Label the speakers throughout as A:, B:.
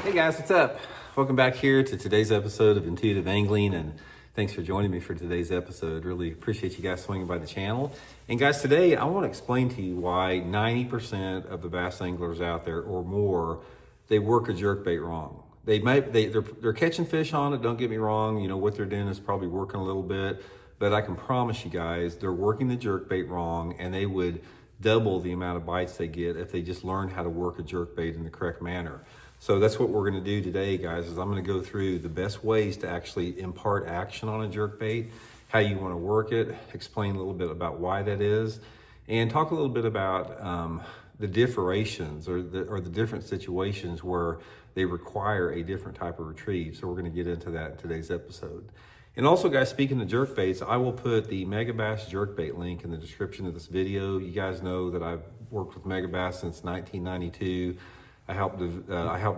A: Hey guys, what's up? Welcome back here to today's episode of Intuitive Angling, and thanks for joining me for today's episode. Really appreciate you guys swinging by the channel. And guys, today I want to explain to you why 90% of the bass anglers out there or more, they work a jerkbait wrong. They're catching fish on it, don't get me wrong. You know, what they're doing is probably working a little bit, but I can promise you guys, they're working the jerkbait wrong, and they would double the amount of bites they get if they just learn how to work a jerkbait in the correct manner. So that's what we're going to do today, guys, is I'm going to go through the best ways to actually impart action on a jerkbait, how you want to work it, explain a little bit about why that is, and talk a little bit about the differentiations or the different situations where they require a different type of retrieve. So we're going to get into that in today's episode. And also, guys, speaking of jerkbaits, I will put the Megabass Jerkbait link in the description of this video. You guys know that I've worked with Megabass since 1992. I helped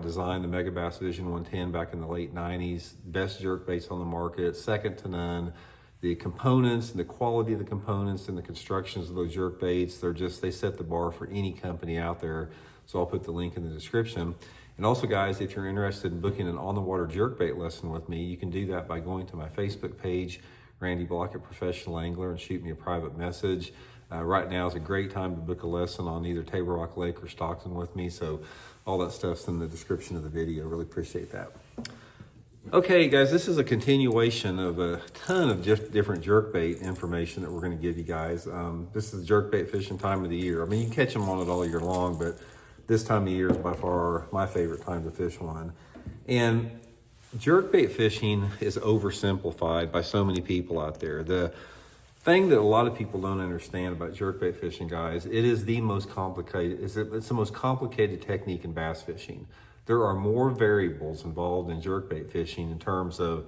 A: design the Megabass Vision 110 back in the late 90s. Best jerkbaits on the market, second to none. The components and the quality of the components and the constructions of those jerkbaits, they set the bar for any company out there. So I'll put the link in the description. And also, guys, if you're interested in booking an on-the-water jerkbait lesson with me, you can do that by going to my Facebook page, Randy Blaukat Professional Angler, and shoot me a private message. Right now is a great time to book a lesson on either Table Rock Lake or Stockton with me. So all that stuff's in the description of the video. Really appreciate that. Okay, guys, this is a continuation of a ton of different jerkbait information that we're going to give you guys. This is jerkbait fishing time of the year. I mean, you can catch them on it all year long, but this time of year is by far my favorite time to fish one. And jerkbait fishing is oversimplified by so many people out there. The thing that a lot of people don't understand about jerkbait fishing, guys, it is the most complicated, it's the most complicated technique in bass fishing. There are more variables involved in jerkbait fishing in terms of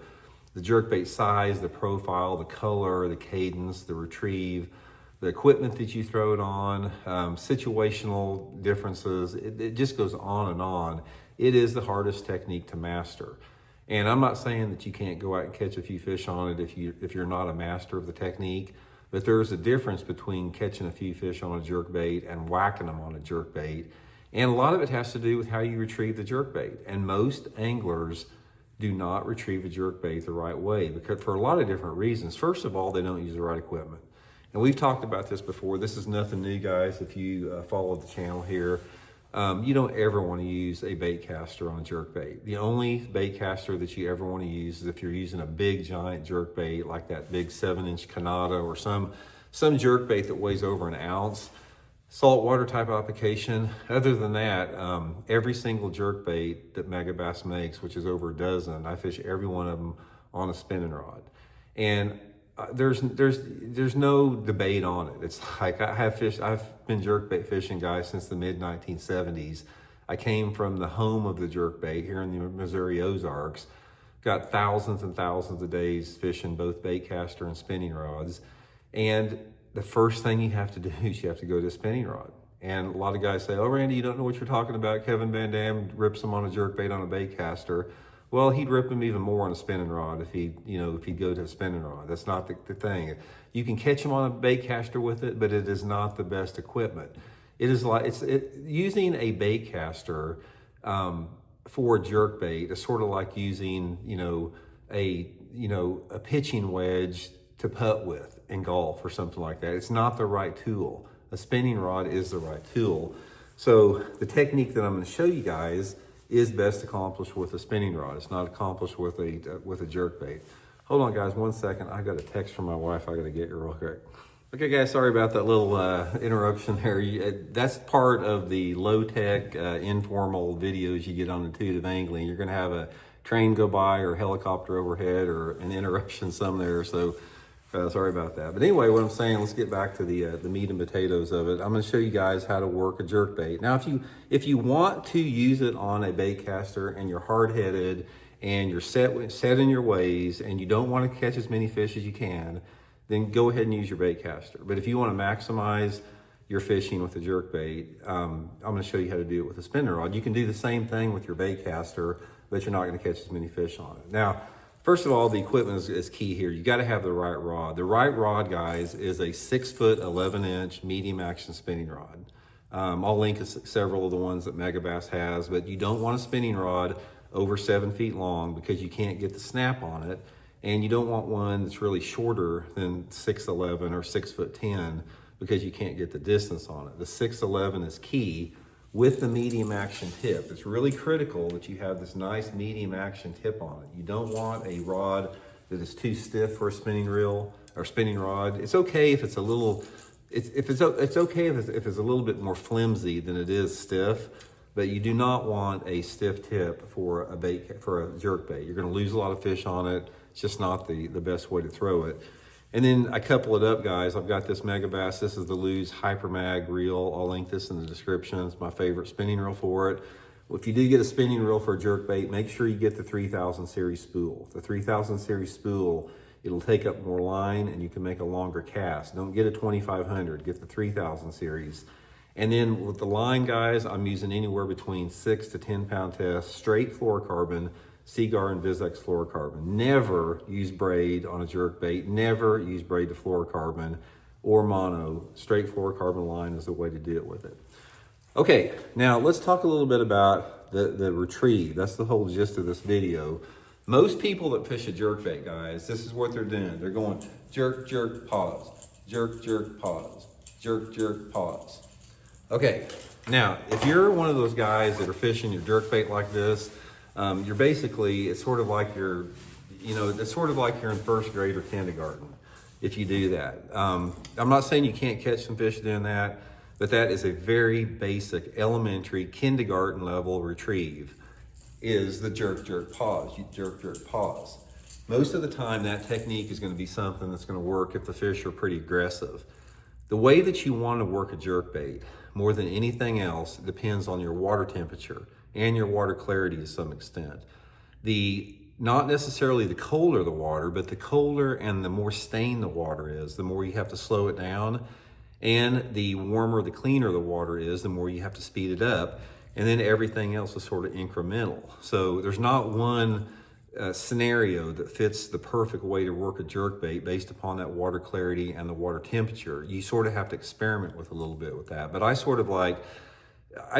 A: the jerkbait size, the profile, the color, the cadence, the retrieve, the equipment that you throw it on, situational differences. It just goes on and on. It is the hardest technique to master. And I'm not saying that you can't go out and catch a few fish on it if you're not a master of the technique, but there's a difference between catching a few fish on a jerkbait and whacking them on a jerkbait. And a lot of it has to do with how you retrieve the jerkbait. And most anglers do not retrieve a jerkbait the right way because for a lot of different reasons. First of all, they don't use the right equipment. And we've talked about this before. This is nothing new, guys. If you follow the channel here, you don't ever want to use a bait caster on a jerkbait. The only bait caster that you ever want to use is if you're using a big giant jerkbait like that big 7-inch Canada or some jerkbait that weighs over an ounce, saltwater type application. Other than that, every single jerkbait that Megabass makes, which is over a dozen, I fish every one of them on a spinning rod. And there's no debate on it. It's like I've been jerkbait fishing, guys, since the mid 1970s. I came from the home of the jerkbait here in the Missouri Ozarks. Got thousands and thousands of days fishing both bait caster and spinning rods. And the first thing you have to do is you have to go to a spinning rod. And a lot of guys say, "Oh, Randy, you don't know what you're talking about. Kevin Van Dam rips them on a jerkbait on a bait caster." Well, he'd rip them even more on a spinning rod if he'd go to a spinning rod. That's not the thing. You can catch them on a bait caster with it, but it is not the best equipment. It is like using a bait caster for a jerkbait is sort of like using a pitching wedge to putt with in golf or something like that. It's not the right tool. A spinning rod is the right tool. So the technique that I'm going to show you guys is best accomplished with a spinning rod. It's not accomplished with a jerkbait. Hold on, guys, 1 second. I got a text from my wife I got to get you real quick. Okay, guys, sorry about that little interruption there. That's part of the low-tech, informal videos you get on Intuitive Angling. You're going to have a train go by or a helicopter overhead or an interruption somewhere. So sorry about that. But anyway, what I'm saying, let's get back to the meat and potatoes of it. I'm going to show you guys how to work a jerkbait. Now, if you want to use it on a bait caster and you're hard-headed and you're set in your ways and you don't want to catch as many fish as you can, then go ahead and use your bait caster. But if you want to maximize your fishing with a jerkbait, I'm going to show you how to do it with a spinning rod. You can do the same thing with your bait caster, but you're not going to catch as many fish on it. Now, first of all, the equipment is key here. You got to have the right rod. The right rod, guys, is a 6-foot, 11-inch medium action spinning rod. I'll link several of the ones that Megabass has, but you don't want a spinning rod over 7 feet long because you can't get the snap on it. And you don't want one that's really shorter than 6'11" or 6'10" because you can't get the distance on it. The 6'11" is key with the medium action tip. It's really critical that you have this nice medium action tip on it. You don't want a rod that is too stiff for a spinning reel or spinning rod. It's okay if it's a little, it's okay if it's a little bit more flimsy than it is stiff, but you do not want a stiff tip for a jerk bait. You're gonna lose a lot of fish on it. It's just not the best way to throw it. And then I couple it up, guys. I've got this Megabass. This is the Lew's Hyper Mag reel. I'll link this in the description. It's my favorite spinning reel for it. Well, if you do get a spinning reel for a jerkbait, make sure you get the 3000 series spool. The 3000 series spool, it'll take up more line and you can make a longer cast. Don't get a 2500, get the 3000 series. And then with the line, guys, I'm using anywhere between 6 to 10 pound test, straight fluorocarbon, Seagar and Vizex fluorocarbon. Never use braid on a jerkbait. Never use braid to fluorocarbon or mono. Straight fluorocarbon line is the way to deal with it. Okay, now let's talk a little bit about the retrieve. That's the whole gist of this video. Most people that fish a jerkbait, guys, this is what they're doing. They're going jerk, jerk, pause, jerk, jerk, pause, jerk, jerk, pause. Okay, now if you're one of those guys that are fishing your jerkbait like this, you're basically, it's sort of like it's sort of like you're in first grade or kindergarten if you do that. I'm not saying you can't catch some fish doing that, but that is a very basic, elementary, kindergarten level retrieve, is the jerk, jerk, pause. You jerk, jerk, pause. Most of the time, that technique is going to be something that's going to work if the fish are pretty aggressive. The way that you want to work a jerkbait, more than anything else, depends on your water temperature and your water clarity to some extent. Not necessarily the colder the water, but the colder and the more stained the water is, the more you have to slow it down. And the warmer, the cleaner the water is, the more you have to speed it up. And then everything else is sort of incremental. So there's not one scenario that fits the perfect way to work a jerkbait based upon that water clarity and the water temperature. You sort of have to experiment with a little bit with that. But I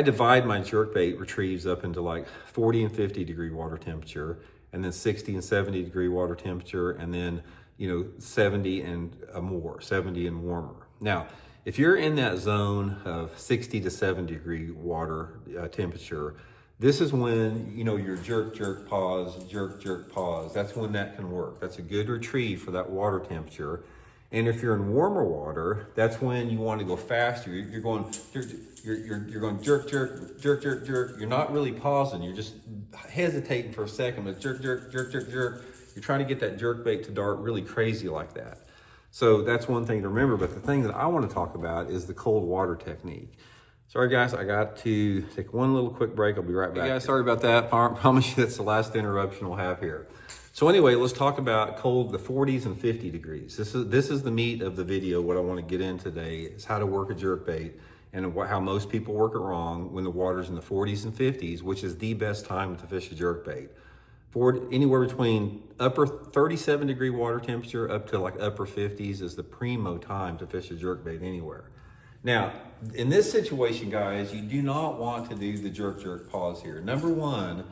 A: divide my jerkbait retrieves up into like 40 and 50 degree water temperature, and then 60 and 70 degree water temperature, and then 70 and more, 70 and warmer. Now, if you're in that zone of 60 to 70 degree water temperature, this is when your jerk, jerk, pause, jerk, jerk, pause. That's when that can work. That's a good retrieve for that water temperature. And if you're in warmer water, that's when you want to go faster. You're going jerk, jerk, jerk, jerk, jerk. You're not really pausing. You're just hesitating for a second, but jerk, jerk, jerk, jerk, jerk. You're trying to get that jerkbait to dart really crazy like that. So that's one thing to remember. But the thing that I want to talk about is the cold water technique. Sorry guys, I got to take one little quick break. I'll be right back. Hey guys, sorry about that. Promise you that's the last interruption we'll have here. So anyway, let's talk about the 40s and 50 degrees. This is the meat of the video. What I want to get in today is how to work a jerkbait and how most people work it wrong when the water's in the 40s and 50s, which is the best time to fish a jerkbait. Anywhere between upper 37 degree water temperature up to like upper 50s is the primo time to fish a jerkbait anywhere. Now, in this situation, guys, you do not want to do the jerk, jerk, pause here. Number one,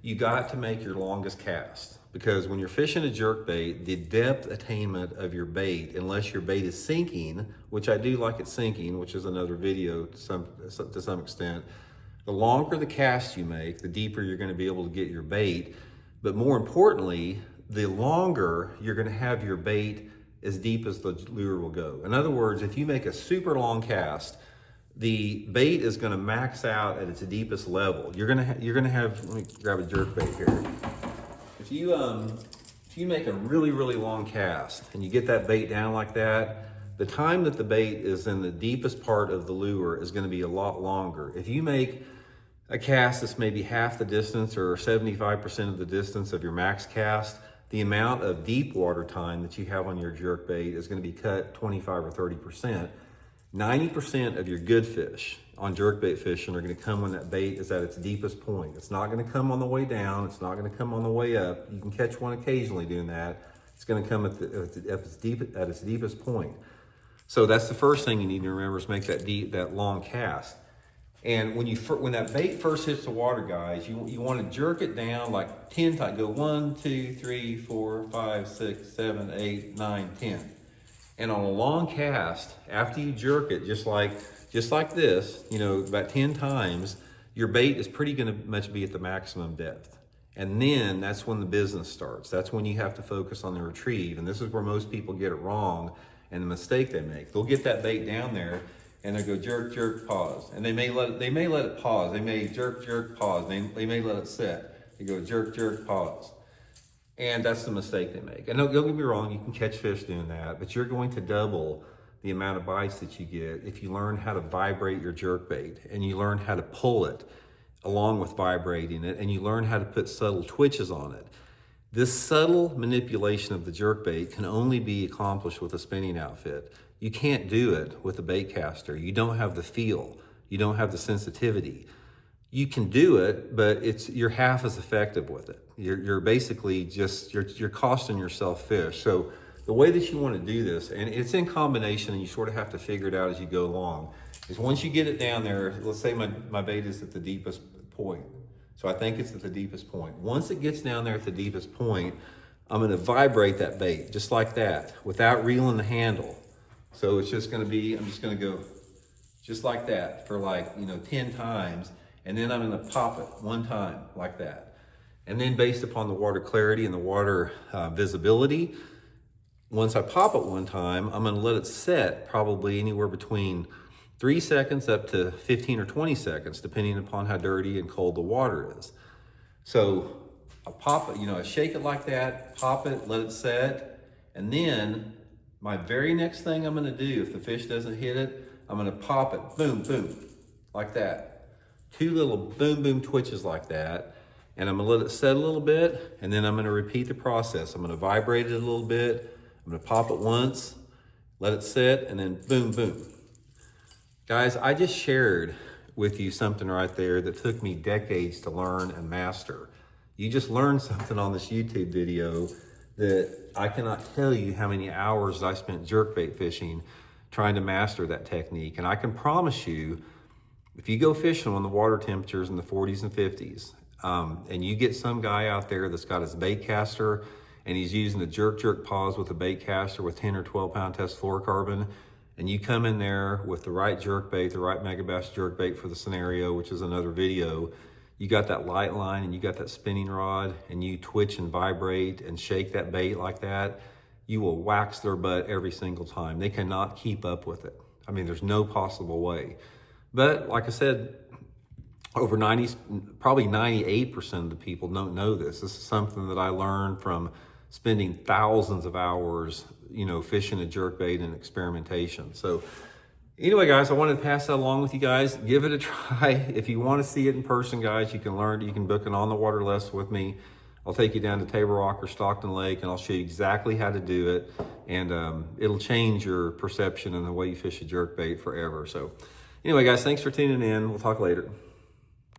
A: you got to make your longest cast, because when you're fishing a jerkbait, the depth attainment of your bait, unless your bait is sinking, which I do like it sinking, which is another video to some extent, the longer the cast you make, the deeper you're going to be able to get your bait. But more importantly, the longer you're going to have your bait as deep as the lure will go. In other words, if you make a super long cast, the bait is going to max out at its deepest level. You're going to have. Let me grab a jerkbait here. If you make a really, really long cast and you get that bait down like that, the time that the bait is in the deepest part of the lure is going to be a lot longer. If you make a cast that's maybe half the distance or 75% of the distance of your max cast, the amount of deep water time that you have on your jerkbait is going to be cut 25 or 30%. 90% of your good fish on jerkbait fishing are going to come when that bait is at its deepest point. It's not going to come on the way down. It's not going to come on the way up. You can catch one occasionally doing that. It's going to come at its deepest point. So that's the first thing you need to remember, is make that long cast. And when that bait first hits the water, guys, you want to jerk it down like 10 times. Go 1, 2, 3, 4, 5, 6, 7, 8, 9, 10. And on a long cast, after you jerk it, just like this, about 10 times, your bait is pretty gonna much be at the maximum depth. And then that's when the business starts. That's when you have to focus on the retrieve. And this is where most people get it wrong and the mistake they make. They'll get that bait down there and they go jerk, jerk, pause. And they may let it pause. They may jerk, jerk, pause. They may let it set. They go jerk, jerk, pause. And that's the mistake they make. And don't get me wrong, you can catch fish doing that, but you're going to double the amount of bites that you get if you learn how to vibrate your jerkbait and you learn how to pull it along with vibrating it, and you learn how to put subtle twitches on it. This subtle manipulation of the jerkbait can only be accomplished with a spinning outfit. You can't do it with a bait caster. You don't have the feel. You don't have the sensitivity. You can do it, but you're half as effective with it. You're basically just, you're costing yourself fish. So the way that you want to do this, and it's in combination and you sort of have to figure it out as you go along, is once you get it down there, let's say my bait is at the deepest point. So I think it's at the deepest point. Once it gets down there at the deepest point, I'm gonna vibrate that bait just like that without reeling the handle. So it's just gonna be, I'm just gonna go just like that for 10 times. And then I'm gonna pop it one time like that. And then based upon the water clarity and the water visibility, once I pop it one time, I'm gonna let it set probably anywhere between 3 seconds up to 15 or 20 seconds, depending upon how dirty and cold the water is. So I pop it, I shake it like that, pop it, let it set. And then my very next thing I'm gonna do, if the fish doesn't hit it, I'm gonna pop it, boom, boom, like that. 2 little boom, boom twitches like that. And I'm gonna let it set a little bit, and then I'm gonna repeat the process. I'm gonna vibrate it a little bit. I'm gonna pop it once, let it set, and then boom, boom. Guys, I just shared with you something right there that took me decades to learn and master. You just learned something on this YouTube video that I cannot tell you how many hours I spent jerkbait fishing trying to master that technique. And I can promise you, if you go fishing when the water temperature's in the 40s and 50s, and you get some guy out there that's got his bait caster and he's using the jerk pause with a bait caster with 10 or 12 pound test fluorocarbon, and you come in there with the right jerkbait, the right Megabass jerkbait for the scenario, which is another video, you got that light line and you got that spinning rod and you twitch and vibrate and shake that bait like that, you will wax their butt every single time. They cannot keep up with it. I mean, there's no possible way. But like I said, over 90, probably 98% of the people don't know this. This is something that I learned from spending thousands of hours, fishing a jerkbait and experimentation. So anyway, guys, I wanted to pass that along with you guys. Give it a try. If you want to see it in person, guys, you can book an on the water lesson with me. I'll take you down to Table Rock or Stockton Lake and I'll show you exactly how to do it. And it'll change your perception and the way you fish a jerkbait forever. So anyway, guys, thanks for tuning in. We'll talk later.